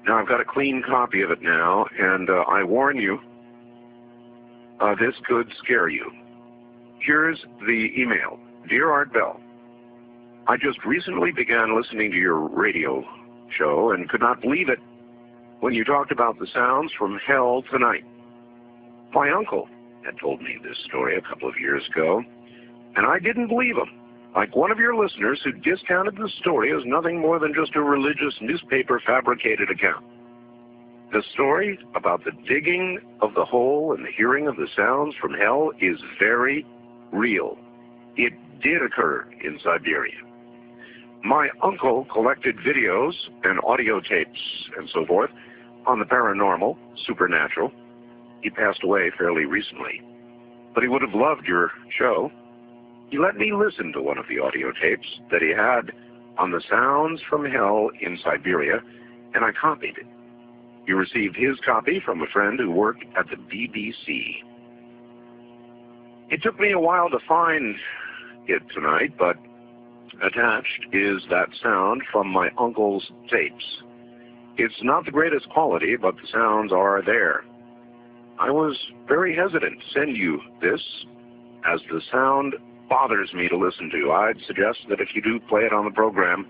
Now, I've got a clean copy of it now, and I warn you, this could scare you. Here's the email. Dear Art Bell, I just recently began listening to your radio show and could not believe it when you talked about the sounds from hell tonight. My uncle had told me this story a couple of years ago, and I didn't believe him. Like one of your listeners who discounted the story as nothing more than just a religious newspaper fabricated account. The story about the digging of the hole and the hearing of the sounds from hell is very real. It did occur in Siberia. My uncle collected videos and audio tapes and so forth on the paranormal, supernatural. He passed away fairly recently, but he would have loved your show. He let me listen to one of the audio tapes that he had on the sounds from hell in Siberia, and I copied it. He received his copy from a friend who worked at the BBC. It took me a while to find it tonight, but attached is that sound from my uncle's tapes. It's not the greatest quality, but the sounds are there. I was very hesitant to send you this, as the sound bothers me to listen to. I'd suggest that if you do play it on the program,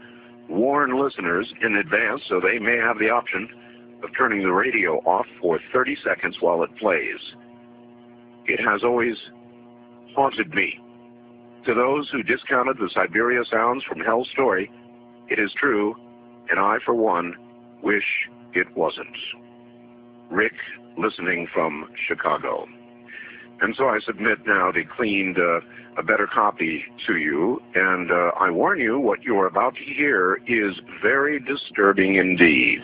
warn listeners in advance so they may have the option of turning the radio off for 30 seconds while it plays. It has always haunted me. To those who discounted the Siberia sounds from hell story, it is true, and I, for one, wish it wasn't. Rick, listening from Chicago. And so I submit now the cleaned, a better copy to you, and I warn you, what you're about to hear is very disturbing indeed.